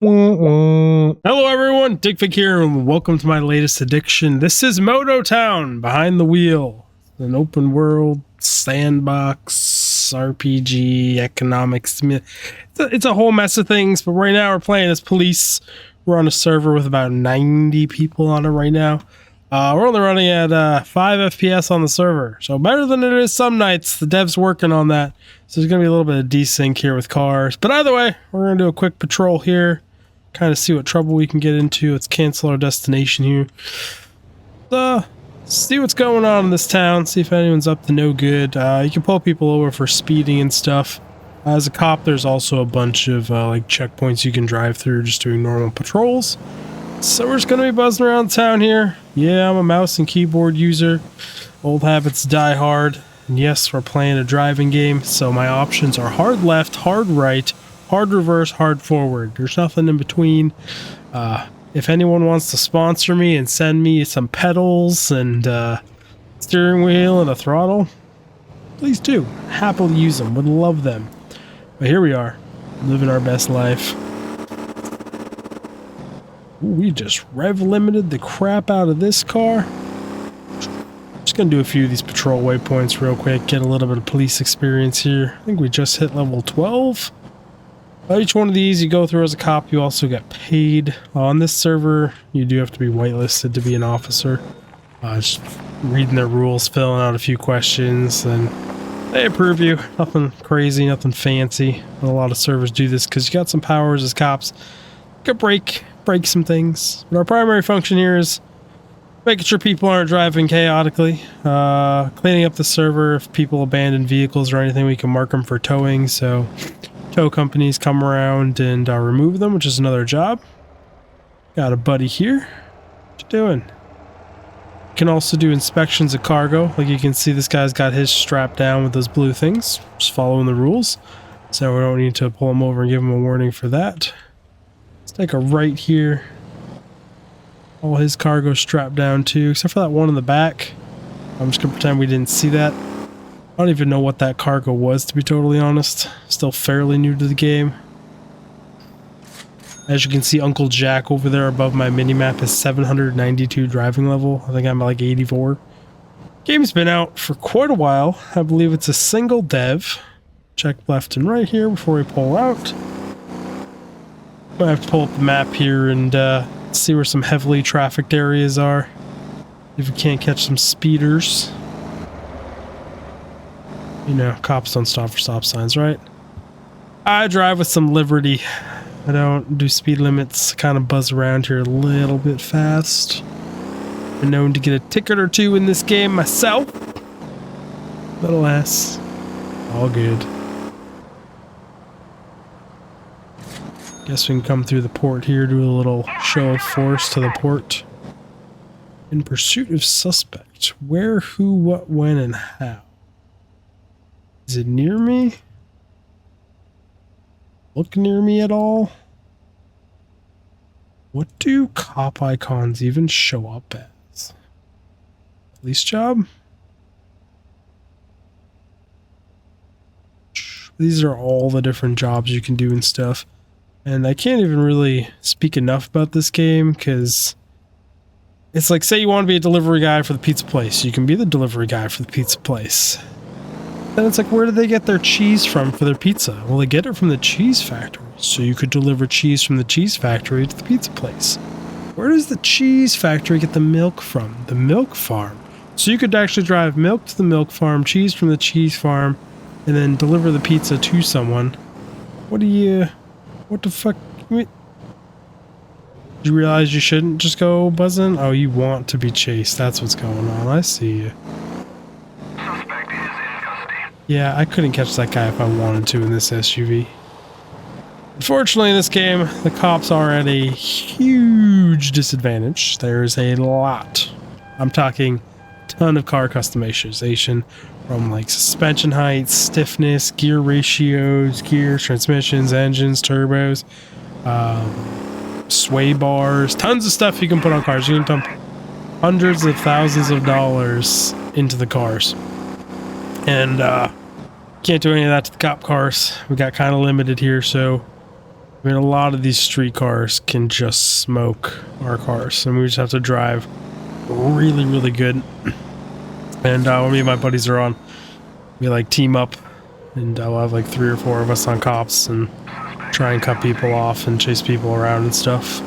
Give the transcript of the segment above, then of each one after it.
Hello everyone, Dickvic here, and welcome to my latest addiction. This is Moto Town, Behind the Wheel. An open world, sandbox, RPG, economics. It's a whole mess of things, but right now we're playing as police. We're on a server with about 90 people on it right now. We're only running at 5 FPS on the server, so better than it is some nights. The dev's working on that, so there's going to be a little bit of desync here with cars. But either way, we're going to do a quick patrol here. Kind of see what trouble we can get into. Let's cancel our destination here. See what's going on in this town. See if anyone's up to no good. You can pull people over for speeding and stuff. As a cop, there's also a bunch of like checkpoints you can drive through just doing normal patrols. So we're just going to be buzzing around town here. Yeah, I'm a mouse and keyboard user. Old habits die hard. And yes, we're playing a driving game, so my options are hard left, hard right, hard reverse, hard forward. There's nothing in between. If anyone wants to sponsor me and send me some pedals and steering wheel and a throttle, please do. Happily use them. Would love them. But here we are, living our best life. Ooh, we just rev limited the crap out of this car. Just gonna do a few of these patrol waypoints real quick, get a little bit of police experience here. I think we just hit level 12. Each one of these you go through as a cop, you also get paid. On this server, you do have to be whitelisted to be an officer. Just reading their rules, filling out a few questions, and they approve you. Nothing crazy, nothing fancy. But a lot of servers do this because you got some powers as cops. You can break some things. But our primary function here is making sure people aren't driving chaotically. Cleaning up the server. If people abandon vehicles or anything, we can mark them for towing. So tow companies come around and remove them, which is another job. Got a buddy here. What you doing? Can also do inspections of cargo. Like you can see, this guy's got his strapped down with those blue things. Just following the rules. So we don't need to pull him over and give him a warning for that. Let's take a right here. All his cargo strapped down too, except for that one in the back. I'm just gonna pretend we didn't see that. I don't even know what that cargo was, to be totally honest. Still fairly new to the game. As you can see, Uncle Jack over there above my minimap is 792 driving level. I think I'm like 84. Game's been out for quite a while. I believe it's a single dev. Check left and right here before we pull out. I have to pull up the map here and see where some heavily trafficked areas are. If we can't catch some speeders. You know, cops don't stop for stop signs, right? I drive with some liberty. I don't do speed limits. Kind of buzz around here a little bit fast. Been known to get a ticket or two in this game myself. But alas, all good. Guess we can come through the port here, do a little show of force to the port. In pursuit of suspect. Where, who, what, when, and how? Is it near me? Look near me at all? What do cop icons even show up as? Police job? These are all the different jobs you can do and stuff. And I can't even really speak enough about this game because it's like, say you want to be a delivery guy for the pizza place. You can be the delivery guy for the pizza place. Then it's like, where do they get their cheese from for their pizza? Well, they get it from the cheese factory. So you could deliver cheese from the cheese factory to the pizza place. Where does the cheese factory get the milk from? The milk farm. So you could actually drive milk to the milk farm, cheese from the cheese farm, and then deliver the pizza to someone. What the fuck? Did you realize you shouldn't just go buzzing? Oh, you want to be chased. That's what's going on. I see you. Suspect is in custody. Yeah, I couldn't catch that guy if I wanted to in this SUV. Unfortunately, in this game, the cops are at a huge disadvantage. There's a lot. I'm talking ton of car customization from like suspension heights, stiffness, gear ratios, gears, transmissions, engines, turbos, sway bars, tons of stuff you can put on cars. You can dump hundreds of thousands of dollars into the cars. And can't do any of that to the cop cars. We got kind of limited here, so I mean, a lot of these street cars can just smoke our cars, and we just have to drive really, really good. And when me and my buddies are on, we like team up, and I'll have like 3 or 4 of us on cops and try and cut people off and chase people around and stuff.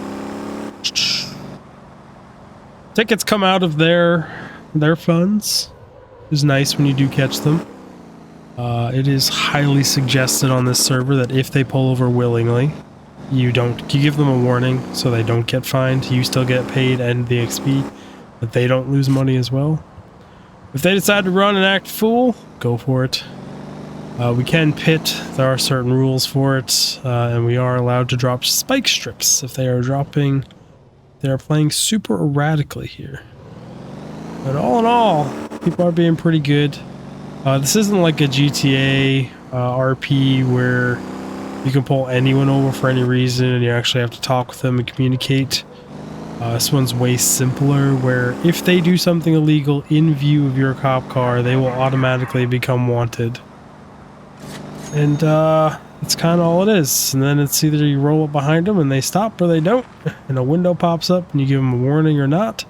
Tickets come out of their funds. It's nice when you do catch them. It is highly suggested on this server that if they pull over willingly, you give them a warning so they don't get fined. You still get paid and the XP, but they don't lose money as well. If they decide to run and act fool, go for it. We can pit. There are certain rules for it, and we are allowed to drop spike strips if they are dropping. They are playing super erratically here. But all in all, people are being pretty good. This isn't like a GTA RP where you can pull anyone over for any reason and you actually have to talk with them and communicate. This one's way simpler, where if they do something illegal in view of your cop car, they will automatically become wanted. And that's kind of all it is. And then it's either you roll up behind them and they stop, or they don't, and a window pops up and you give them a warning or not.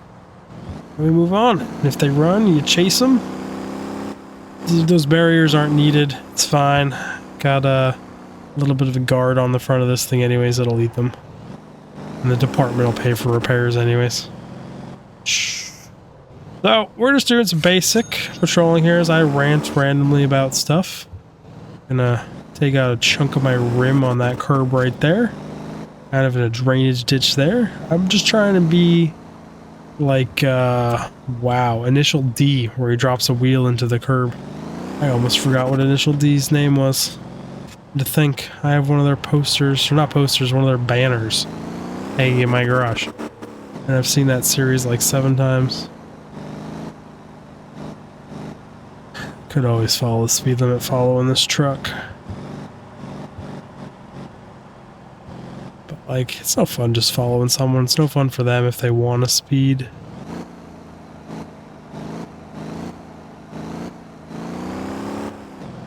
And we move on. And if they run, you chase them. Those barriers aren't needed. It's fine. Got a little bit of a guard on the front of this thing anyways that'll eat them. And the department will pay for repairs anyways. So, we're just doing some basic patrolling here as I rant randomly about stuff. Gonna take out a chunk of my rim on that curb right there. Kind of in a drainage ditch there. I'm just trying to be like, wow, Initial D, where he drops a wheel into the curb. I almost forgot what Initial D's name was. To think, I have one of their posters, or not posters, one of their banners hanging in my garage. And I've seen that series like 7 times. Could always follow the speed limit following this truck. But like, it's no fun just following someone. It's no fun for them if they want to speed.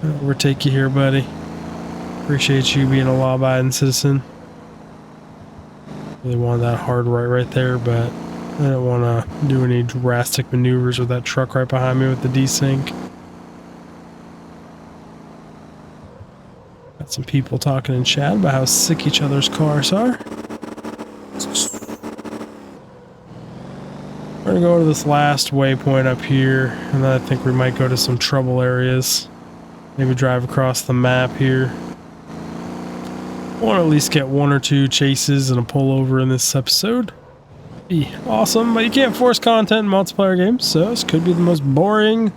I'll overtake you here, buddy. Appreciate you being a law-abiding citizen. Really wanted that hard right there, but I didn't want to do any drastic maneuvers with that truck right behind me with the desync. Got some people talking in chat about how sick each other's cars are. We're gonna go to this last waypoint up here, and then I think we might go to some trouble areas. Maybe drive across the map here. I want to at least get 1 or 2 chases and a pullover in this episode. Be awesome, but you can't force content in multiplayer games, so this could be the most boring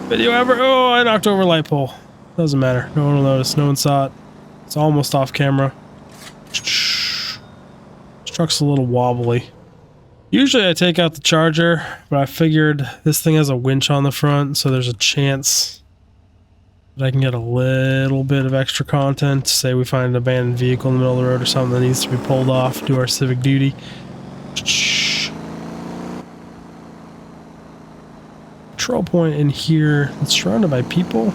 video ever. Oh, I knocked over a light pole. Doesn't matter. No one will notice. No one saw it. It's almost off camera. This truck's a little wobbly. Usually I take out the charger, but I figured this thing has a winch on the front, so there's a chance that I can get a little bit of extra content. Say we find an abandoned vehicle in the middle of the road or something that needs to be pulled off, do our civic duty. Control point in here. It's surrounded by people.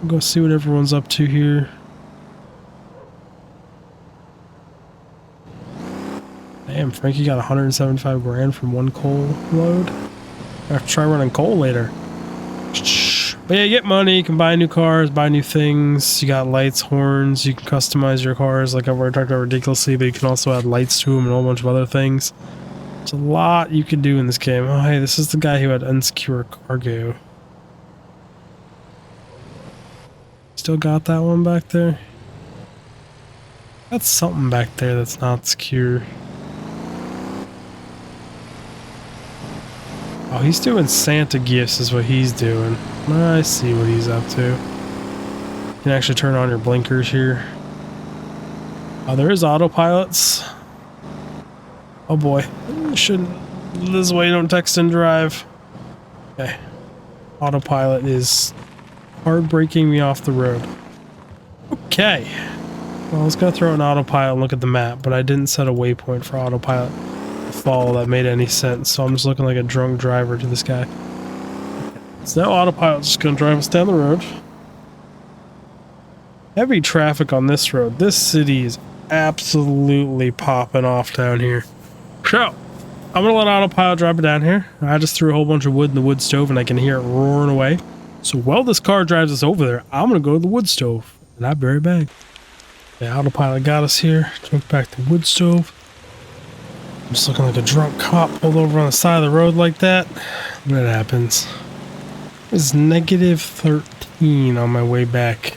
Go see what everyone's up to here. Damn, Frankie got 175 grand from 1 coal load. I have to try running coal later. But yeah, you get money, you can buy new cars, buy new things. You got lights, horns, you can customize your cars like I've already talked about ridiculously, but you can also add lights to them and a whole bunch of other things. There's a lot you can do in this game. Oh, hey, this is the guy who had unsecure cargo. Still got that one back there? That's something back there that's not secure. Oh, he's doing Santa gifts is what he's doing. I see what he's up to. You can actually turn on your blinkers here. Oh, there is autopilots. Oh boy. Shouldn't... This way, don't text and drive. Okay. Autopilot is hard breaking me off the road. Okay. Well, I was going to throw an autopilot and look at the map, but I didn't set a waypoint for autopilot to follow that made any sense, so I'm just looking like a drunk driver to this guy. So now autopilot's just going to drive us down the road. Heavy traffic on this road. This city is absolutely popping off down here. So, I'm gonna let autopilot drop it down here. I just threw a whole bunch of wood in the wood stove and I can hear it roaring away. So while this car drives us over there, I'm gonna go to the wood stove and I'll be right back. Yeah, autopilot got us here. Took back the wood stove. I'm just looking like a drunk cop pulled over on the side of the road like that. What happens? It's negative 13 on my way back.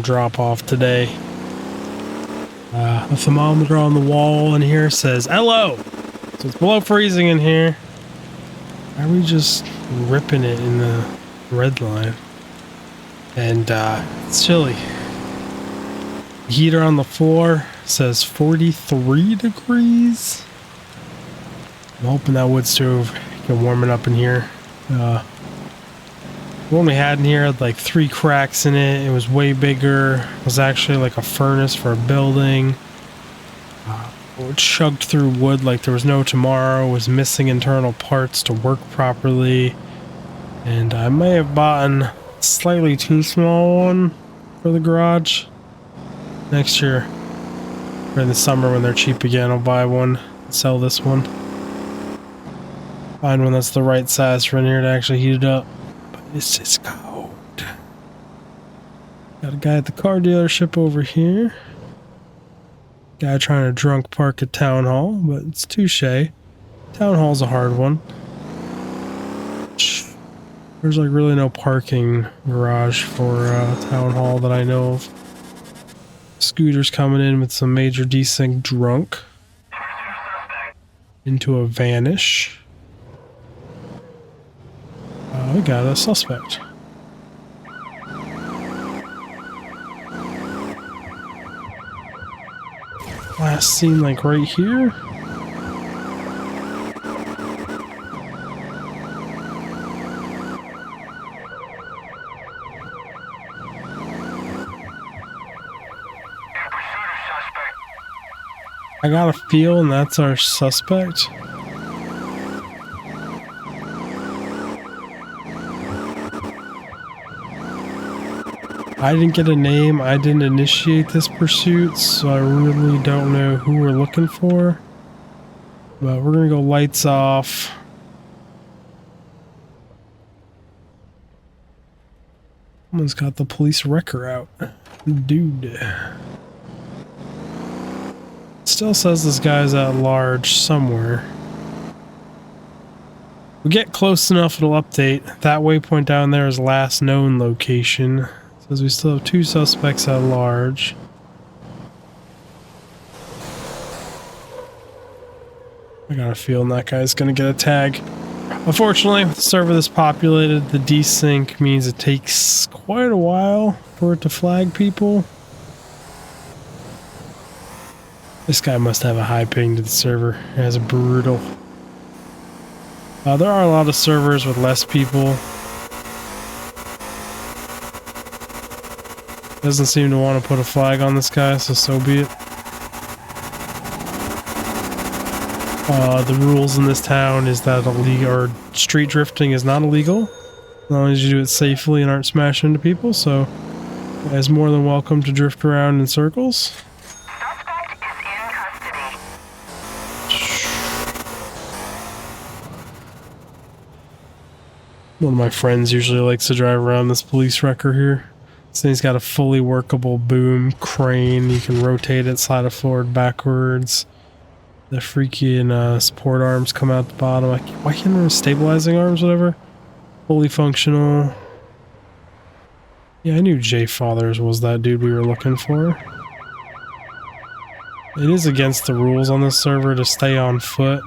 Drop off today. The thermometer on the wall in here says hello. So it's below freezing in here. Why are we just ripping it in the red line? And it's chilly. The heater on the floor says 43 degrees. I'm hoping that wood stove can warm it up in here. The one we had in here had like 3 cracks in it. It was way bigger. It was actually like a furnace for a building. It chugged through wood like there was no tomorrow. It was missing internal parts to work properly. And I may have bought a slightly too small one for the garage. Next year, or in the summer when they're cheap again, I'll buy one and sell this one. Find one that's the right size for in here to actually heat it up. It's just cold. Got a guy at the car dealership over here. Guy trying to drunk park at Town Hall, but it's touche. Town Hall's a hard one. There's like really no parking garage for Town Hall that I know of. Scooter's coming in with some major desync drunk. Into a vanish. We got a suspect. Last seen like right here. I got a feel and that's our suspect. I didn't get a name, I didn't initiate this pursuit, so I really don't know who we're looking for. But we're gonna go lights off. Someone's got the police wrecker out. Dude. Still says this guy's at large somewhere. We get close enough, it'll update. That waypoint down there is last known location. Says we still have 2 suspects at large. I got a feeling that guy's gonna get a tag. Unfortunately, with the server this populated, the desync means it takes quite a while for it to flag people. This guy must have a high ping to the server. It has a brutal. There are a lot of servers with less people. Doesn't seem to want to put a flag on this guy, so be it. The rules in this town is that street drifting is not illegal, as long as you do it safely and aren't smashing into people. So, you guys more than welcome to drift around in circles. Suspect is in custody. One of my friends usually likes to drive around this police wrecker here. This thing's got a fully workable boom crane. You can rotate it, slide it forward, backwards. The freaking support arms come out the bottom. Why can't I remember stabilizing arms, whatever? Fully functional. Yeah, I knew Jay Fathers was that dude we were looking for. It is against the rules on this server to stay on foot.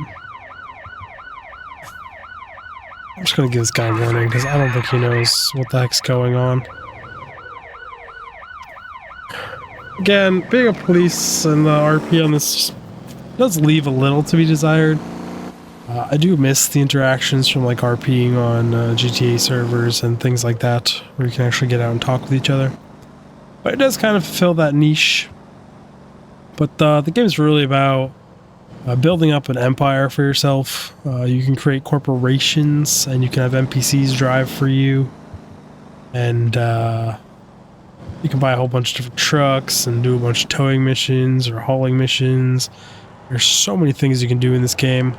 I'm just gonna give this guy a warning because I don't think he knows what the heck's going on. Again, being a police and the RP on this does leave a little to be desired. I do miss the interactions from like RPing on GTA servers and things like that, where you can actually get out and talk with each other. But it does kind of fulfill that niche. But the game is really about building up an empire for yourself. You can create corporations and you can have NPCs drive for you. And You can buy a whole bunch of different trucks and do a bunch of towing missions or hauling missions. There's so many things you can do in this game.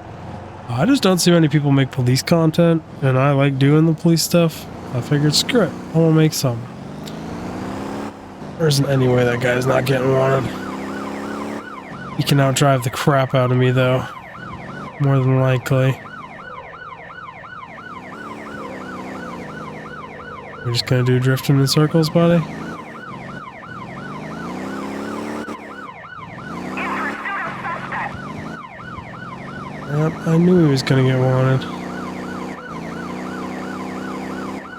I just don't see many people make police content, and I like doing the police stuff. I figured, screw it, I want to make some. There isn't any way that guy's not getting wanted. He can outdrive the crap out of me, though. More than likely. We're just gonna do drifting in circles, buddy? Yep, I knew he was gonna get wanted.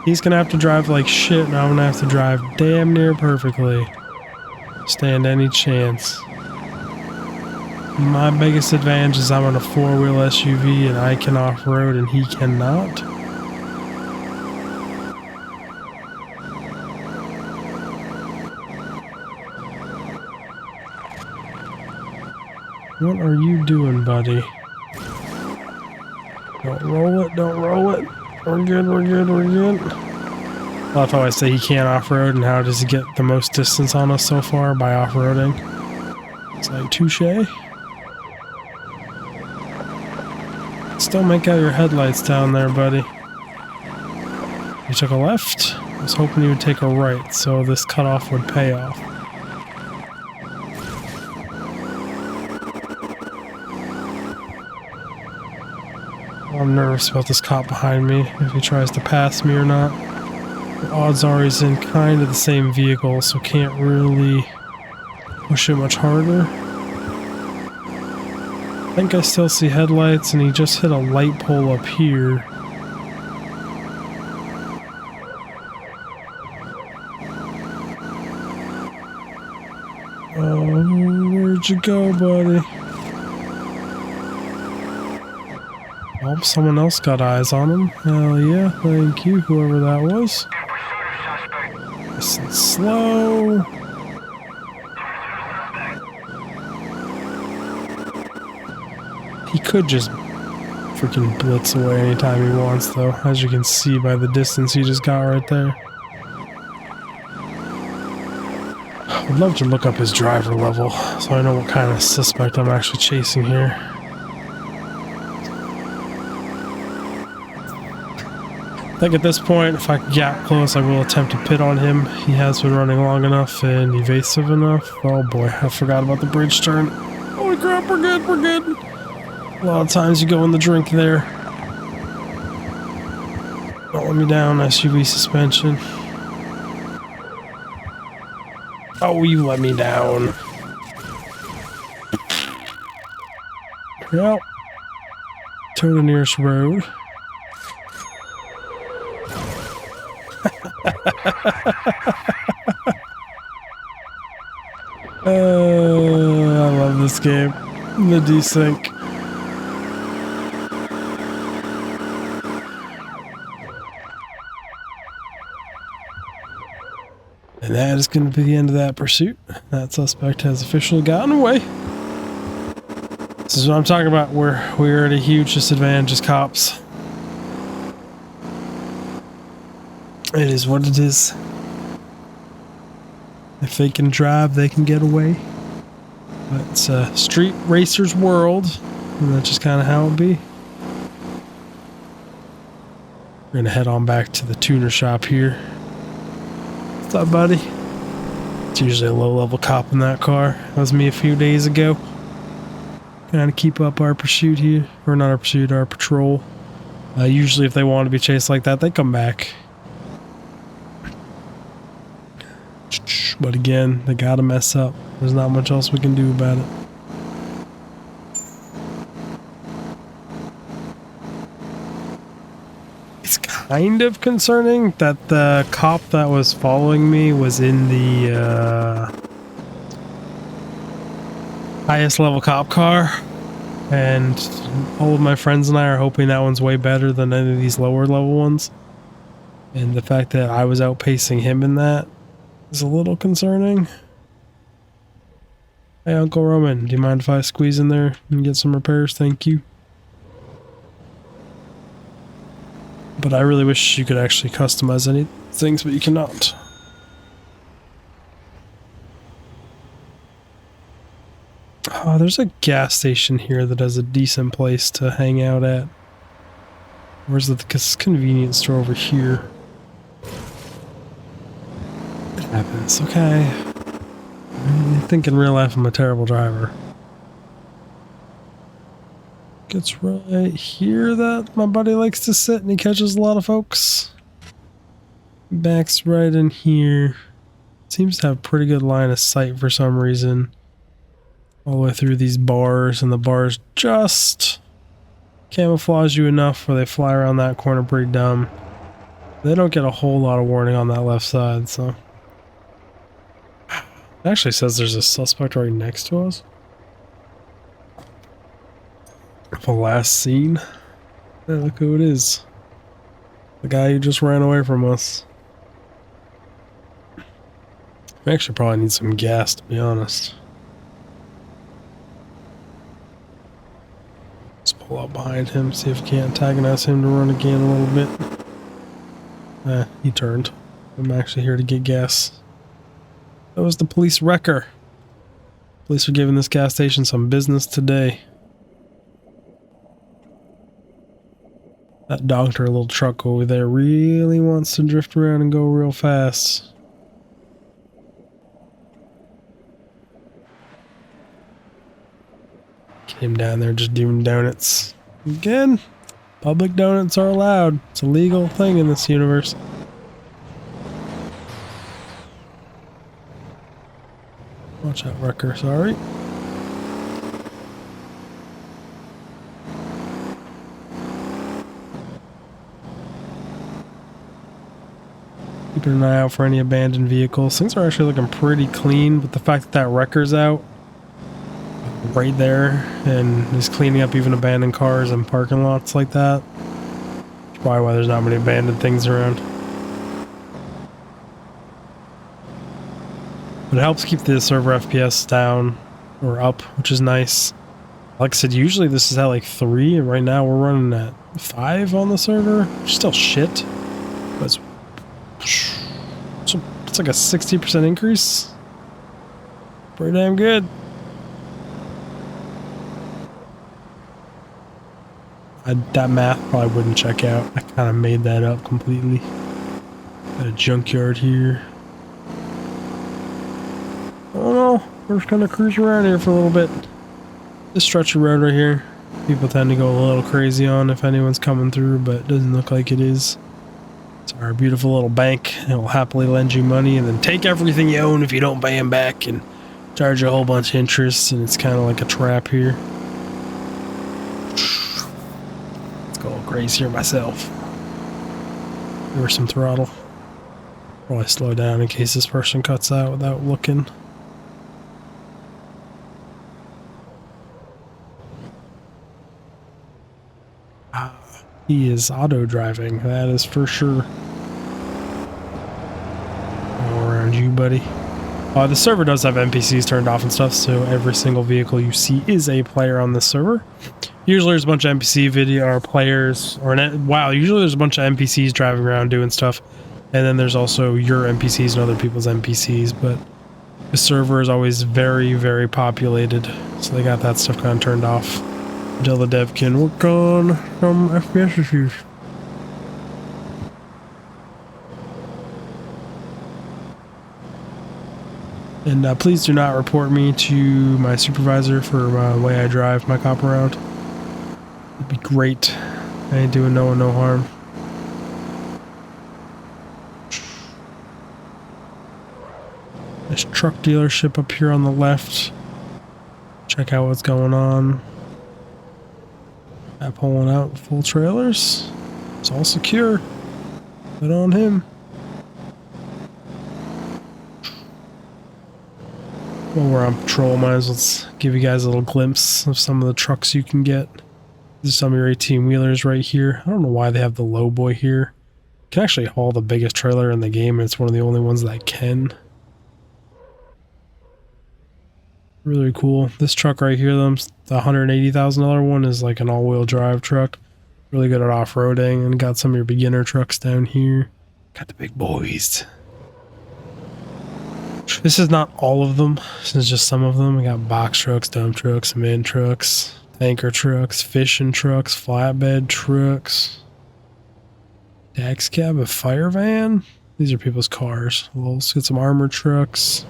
He's gonna have to drive like shit, and I'm gonna have to drive damn near perfectly. Stand any chance. My biggest advantage is I'm on a 4-wheel SUV and I can off-road and he cannot. What are you doing, buddy? Don't roll it, don't roll it. We're good, we're good, we're good. I love how I say he can't off-road, and how does he get the most distance on us so far? By off-roading. It's like, touche. Still make out your headlights down there, buddy. You took a left? I was hoping you would take a right, so this cutoff would pay off. I'm nervous about this cop behind me, if he tries to pass me or not. The odds are he's in kind of the same vehicle, so can't really push it much harder. I think I still see headlights, and he just hit a light pole up here. Oh, where'd you go, buddy? Oh, someone else got eyes on him. Hell yeah, thank you, whoever that was. Nice and slow. He could just freaking blitz away anytime he wants, though, as you can see by the distance he just got right there. I'd love to look up his driver level, so I know what kind of suspect I'm actually chasing here. I think at this point, if I get close, I will attempt to pit on him. He has been running long enough and evasive enough. Oh boy, I forgot about the bridge turn. Holy crap, we're good, we're good. A lot of times you go in the drink there. Don't let me down, SUV suspension. Oh, you let me down. Well, to the nearest road. I love this game. The desync. And that is going to be the end of that pursuit. That suspect has officially gotten away. This is what I'm talking about. We're at a huge disadvantage as cops. It is what it is. If they can drive, they can get away. But it's a street racer's world, and that's just kind of how it be. We're going to head on back to the tuner shop here. What's up, buddy? It's usually a low-level cop in that car. That was me a few days ago. Kind of keep up our pursuit here. Or not our pursuit, our patrol. Usually if they want to be chased like that, they come back. But again, they gotta mess up. There's not much else we can do about it. It's kind of concerning that the cop that was following me was in the highest level cop car, and all of my friends and I are hoping that one's way better than any of these lower level ones. And the fact that I was outpacing him in that is a little concerning. Hey, Uncle Roman, do you mind if I squeeze in there and get some repairs? Thank you. But I really wish you could actually customize any things, but you cannot. Oh, there's a gas station here that has a decent place to hang out at. Where's the convenience store over here? It happens, okay. I think in real life I'm a terrible driver. It's right here that my buddy likes to sit and he catches a lot of folks. Back's right in here. Seems to have a pretty good line of sight for some reason. All the way through these bars, and the bars just camouflage you enough where they fly around that corner pretty dumb. They don't get a whole lot of warning on that left side, so. It actually says there's a suspect right next to us. The last scene. Yeah, look who it is. The guy who just ran away from us. We actually probably need some gas, to be honest. Let's pull up behind him, see if we can't antagonize him to run again a little bit. He turned. I'm actually here to get gas. That was the police wrecker. Police are giving this gas station some business today. That doctor little truck over there really wants to drift around and go real fast. Came down there just doing donuts. Again, public donuts are allowed. It's a legal thing in this universe. Watch out, wrecker, sorry. Keeping an eye out for any abandoned vehicles. Things are actually looking pretty clean, but the fact that that wrecker's out right there and is cleaning up even abandoned cars and parking lots like that. That's probably why there's not many abandoned things around. But it helps keep the server FPS down or up, which is nice. Like I said, usually this is at like 3, and right now we're running at 5 on the server. Still shit, but it's like a 60% increase. Pretty damn good. That math probably wouldn't check out. I kind of made that up completely. Got a junkyard here. I don't know. We're just gonna cruise around here for a little bit. This stretch of road right here, people tend to go a little crazy on if anyone's coming through, but it doesn't look like it is. It's our beautiful little bank. It will happily lend you money and then take everything you own if you don't pay them back and charge you a whole bunch of interest, and it's kind of like a trap here. Let's go crazier myself. Give her some throttle. Probably slow down in case this person cuts out without looking. He is auto driving, that is for sure. All around you, buddy. The server does have NPCs turned off and stuff, so every single vehicle you see is a player on this server. Usually there's a bunch of NPC video or players, or usually there's a bunch of NPCs driving around doing stuff, and then there's also your NPCs and other people's NPCs, but the server is always very, very populated, so they got that stuff kind of turned off until the dev can work on some FPS issues. And please do not report me to my supervisor for the way I drive my cop around. It'd be great. I ain't doing no one no harm. This truck dealership up here on the left. Check out what's going on. Pulling out full trailers. It's all secure. Put on him. While we're on patrol, might as well give you guys a little glimpse of some of the trucks you can get. These are some of your 18-wheelers right here. I don't know why they have the low boy here. You can actually haul the biggest trailer in the game, and it's one of the only ones that can. Really cool. This truck right here, the $180,000 one, is like an all-wheel drive truck. Really good at off-roading, and got some of your beginner trucks down here. Got the big boys. This is not all of them. This is just some of them. We got box trucks, dump trucks, cement trucks, tanker trucks, fishing trucks, flatbed trucks, tax cab, a fire van. These are people's cars. We'll also get some armored trucks.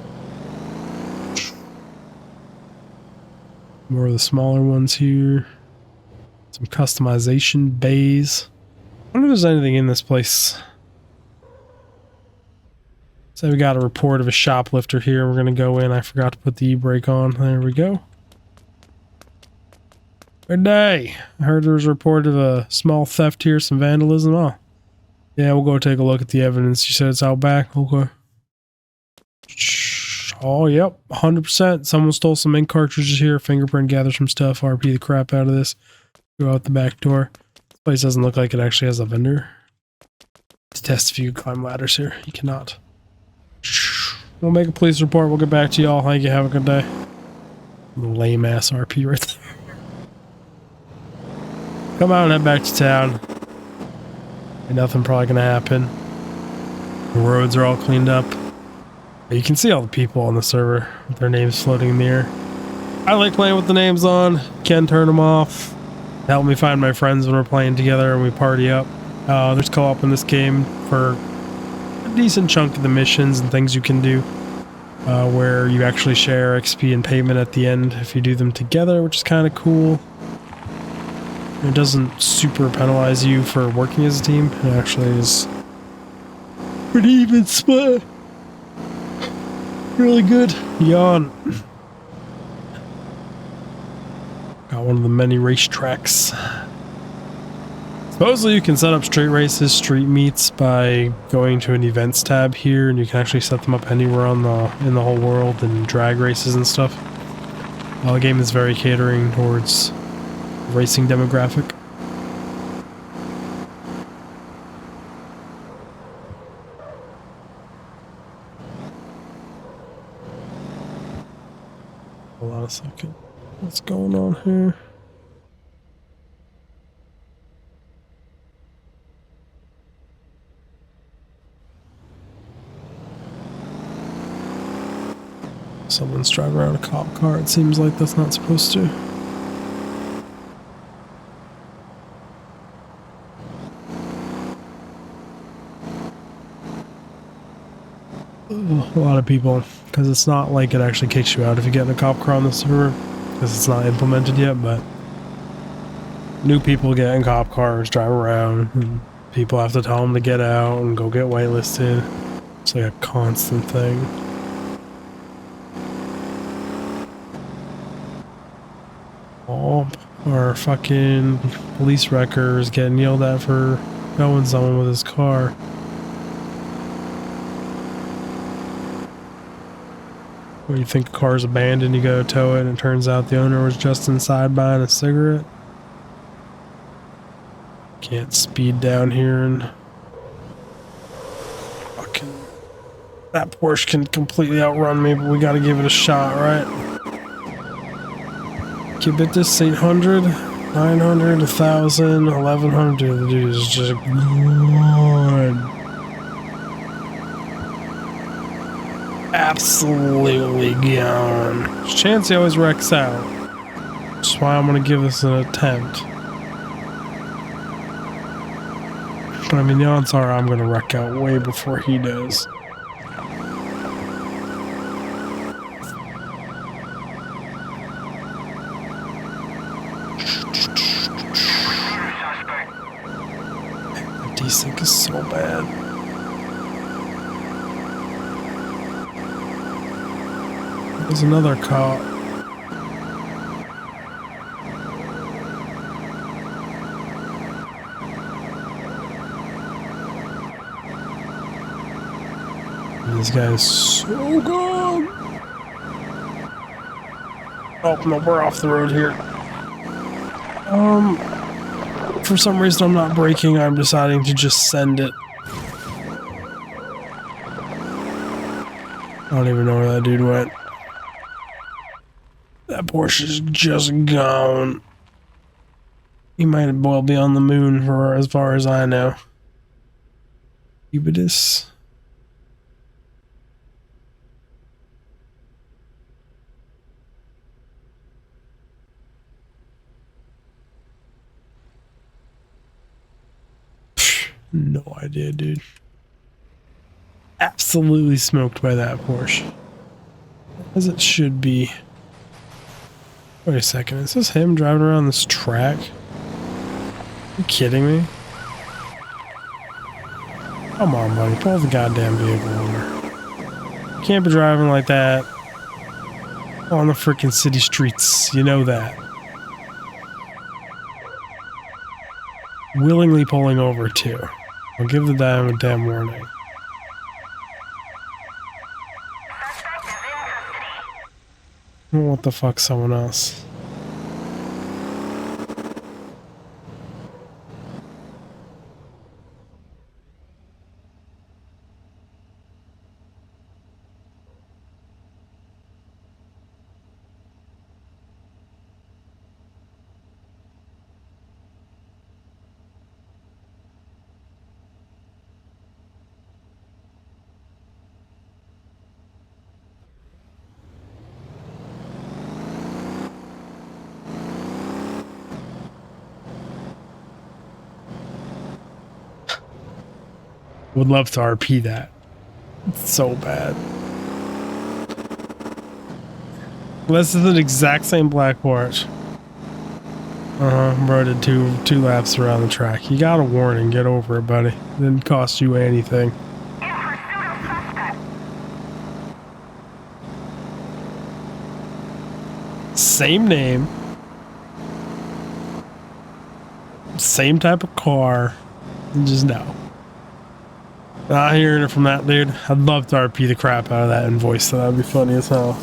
More of the smaller ones here. Some customization bays. I wonder if there's anything in this place. So we got a report of a shoplifter here. We're going to go in. I forgot to put the e-brake on. There we go. Good day. I heard there was a report of a small theft here, some vandalism. Oh. Yeah, we'll go take a look at the evidence. You said it's out back? Okay. Oh, yep. 100%. Someone stole some ink cartridges here. Fingerprint, gather some stuff. RP the crap out of this. Go out the back door. This place doesn't look like it actually has a vendor. To test if you can climb ladders here. You cannot. We'll make a police report. We'll get back to y'all. Thank you. Have a good day. Lame ass RP right there. Come out and head back to town. Ain't nothing probably gonna happen. The roads are all cleaned up. You can see all the people on the server with their names floating in the air. I like playing with the names on. Can turn them off. Help me find my friends when we're playing together and we party up. There's co-op in this game for a decent chunk of the missions and things you can do. Where you actually share XP and payment at the end if you do them together, which is kind of cool. It doesn't super penalize you for working as a team. It actually is pretty even split. Really good. Yawn. Got one of the many racetracks. Supposedly you can set up street races, street meets by going to an events tab here, and you can actually set them up anywhere on in the whole world, and drag races and stuff. The game is very catering towards racing demographic. Hold on a second. What's going on here? Someone's driving around a cop car. It seems like that's not supposed to. A lot of people, because it's not like it actually kicks you out if you get in a cop car on the server, because it's not implemented yet, but new people get in cop cars, drive around, and people have to tell them to get out and go get whitelisted. It's like a constant thing. Oh, or fucking police wreckers getting yelled at for towing someone with his car. Where you think a car's abandoned, you go tow it, and it turns out the owner was just inside buying a cigarette. Can't speed down here and fucking that Porsche can completely outrun me, but we gotta give it a shot, right? Give it this 800, 900, 1,000, 1,100. The dude is just gone. Absolutely gone. There's a chance he always wrecks out. That's why I'm gonna give this an attempt. But I mean, the odds are I'm gonna wreck out way before he does. The desync is so bad. There's another cop. This guy is so gone. Oh no, we're off the road here. For some reason I'm not braking. I'm deciding to just send it. I don't even know where that dude went. That Porsche is just gone. He might well be on the moon for as far as I know. Ubitus. No idea, dude. Absolutely smoked by that Porsche. As it should be. Wait a second, is this him driving around this track? Are you kidding me? Come on, buddy, pull the goddamn vehicle over. You can't be driving like that on the freaking city streets, you know that. Willingly pulling over too. I'll give the damn warning. What the fuck, someone else? Would love to RP that. It's so bad. This is the exact same black Porsche. Bro did two laps around the track. You got a warning, get over it, buddy. Didn't cost you anything. Same name. Same type of car. Just no. Not hearing it from that dude. I'd love to RP the crap out of that invoice, so that'd be funny as hell.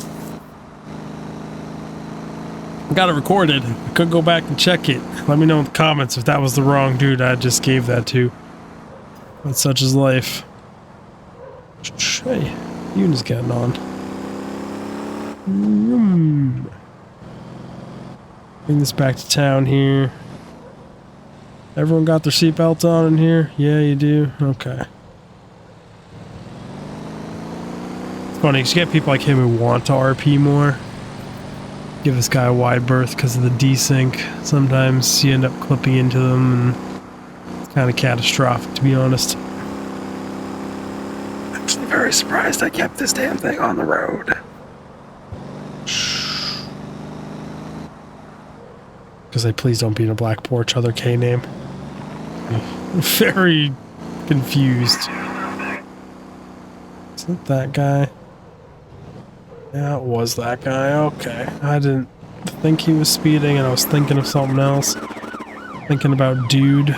Got it recorded. I could go back and check it. Let me know in the comments if that was the wrong dude I just gave that to. But such is life. Hey, Ewan's getting on. Bring this back to town here. Everyone got their seatbelts on in here? Yeah, you do? Okay. It's funny, because you get people like him who want to RP more. Give this guy a wide berth because of the desync. Sometimes you end up clipping into them, and it's kind of catastrophic, to be honest. Actually, very surprised I kept this damn thing on the road. Because they please don't be in a black Porsche, other K name. I'm very confused. Is it that guy? Yeah, it was that guy. Okay. I didn't think he was speeding, and I was thinking of something else. Thinking about dude.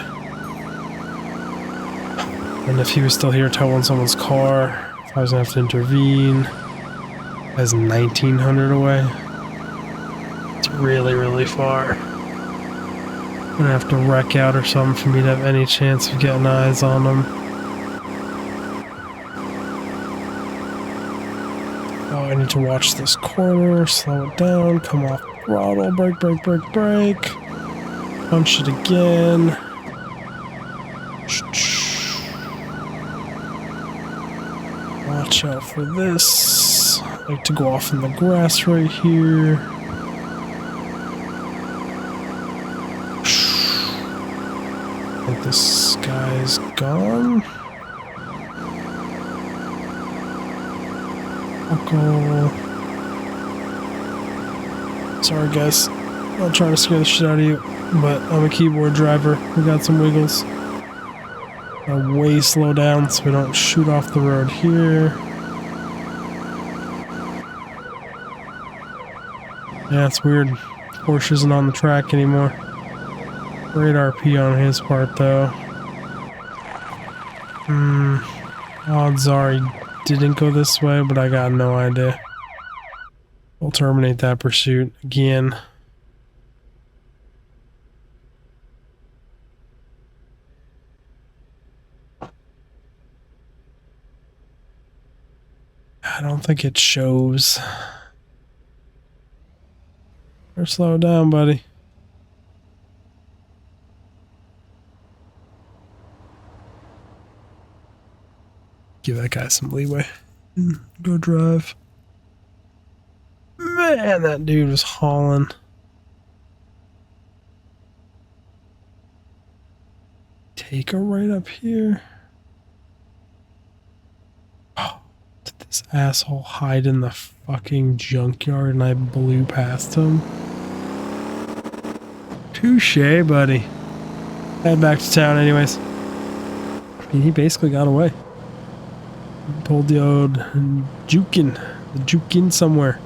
And if he was still here towing someone's car, if I was gonna have to intervene. That's 1900 away. It's really, really far. I'm gonna have to wreck out or something for me to have any chance of getting eyes on him. Oh, I need to watch this corner, slow it down, come off throttle, brake, brake, brake, brake. Punch it again. Watch out for this. I like to go off in the grass right here. I think this guy's gone. Sorry guys, I'll try to scare the shit out of you, but I'm a keyboard driver. We got some wiggles. I'll way slow down so we don't shoot off the road here. Yeah, it's weird. Porsche isn't on the track anymore. Great RP on his part though. Odds are he didn't go this way, but I got no idea. We'll terminate that pursuit again. I don't think it shows. Or slow down, buddy. Give that guy some leeway. Go drive. Man, that dude was hauling. take a right up here? Oh, did this asshole hide in the fucking junkyard and I blew past him? Touche, buddy. Head back to town anyways. I mean, he basically got away. Pulled the old juke in somewhere.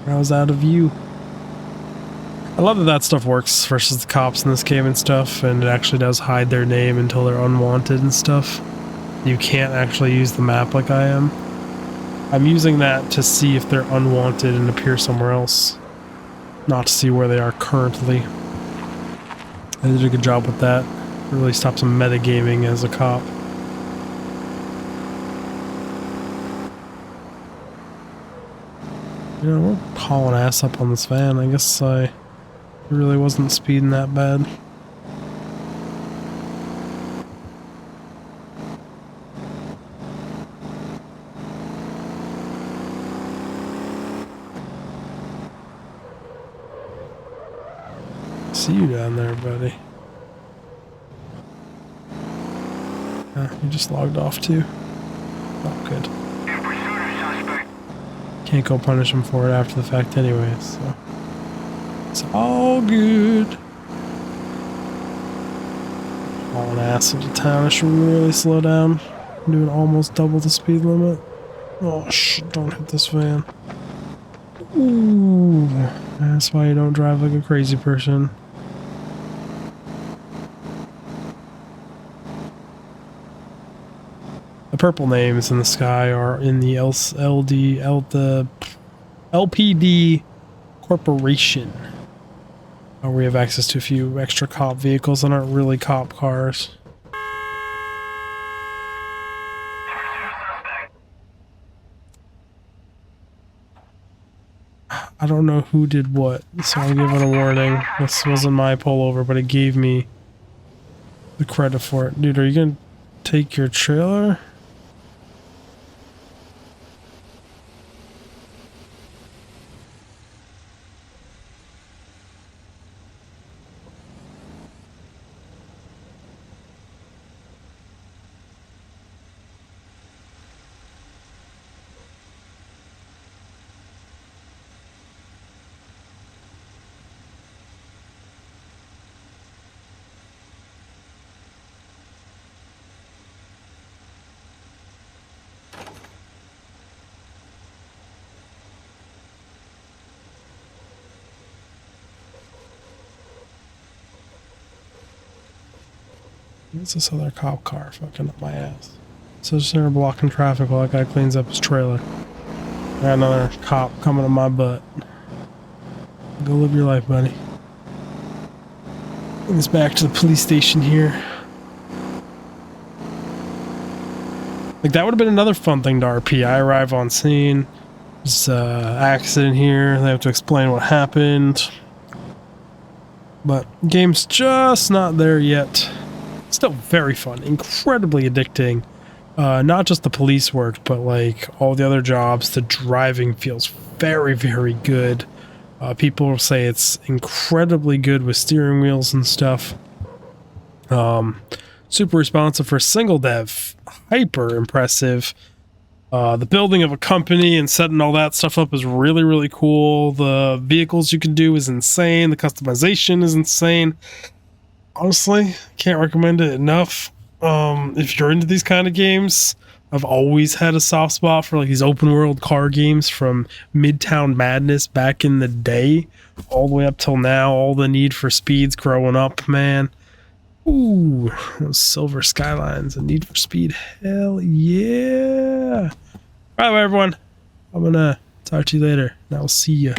I was out of view. I love that that stuff works versus the cops in this game and stuff, and it actually does hide their name until they're unwanted and stuff. You can't actually use the map like I am. I'm using that to see if they're unwanted and appear somewhere else, not to see where they are currently. I did a good job with that. It really stopped some metagaming as a cop. You know, we're hauling ass up on this van. I guess I really wasn't speeding that bad. See you down there, buddy. You just logged off too. Oh, good. Can't go punish him for it after the fact anyway, so it's all good. Hauling ass into town. I should really slow down. I'm doing almost double the speed limit. Oh shit, don't hit this van. Ooh, that's why you don't drive like a crazy person. The purple names in the sky are in the LPD Corporation. We have access to a few extra cop vehicles that aren't really cop cars. I don't know who did what, so I'll give it a warning. This wasn't my pullover, but it gave me the credit for it. Dude, are you gonna take your trailer? What's this other cop car fucking up my ass? So just there blocking traffic while that guy cleans up his trailer. I got another cop coming to my butt. Go live your life, buddy. Bring this back to the police station here. Like, that would have been another fun thing to RP. I arrive on scene. There's an accident here. They have to explain what happened. But game's just not there yet. Still very fun, incredibly addicting. Not just the police work, but like all the other jobs. The driving feels very, very good. People will say it's incredibly good with steering wheels and stuff. Super responsive for single dev. Hyper impressive. The building of a company and setting all that stuff up is really, really cool. The vehicles you can do is insane. The customization is insane. Honestly, can't recommend it enough. If you're into these kind of games, I've always had a soft spot for like these open world car games from Midtown Madness back in the day, all the way up till now. All the Need for Speeds growing up, man. Ooh, those silver skylines and Need for Speed, hell yeah. All right, everyone, I'm gonna talk to you later, and I'll see you.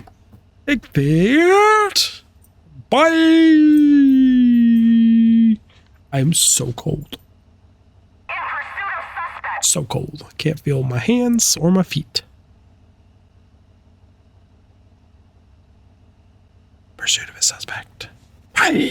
Big fit. Bye. I'm so cold. So cold. I can't feel my hands or my feet.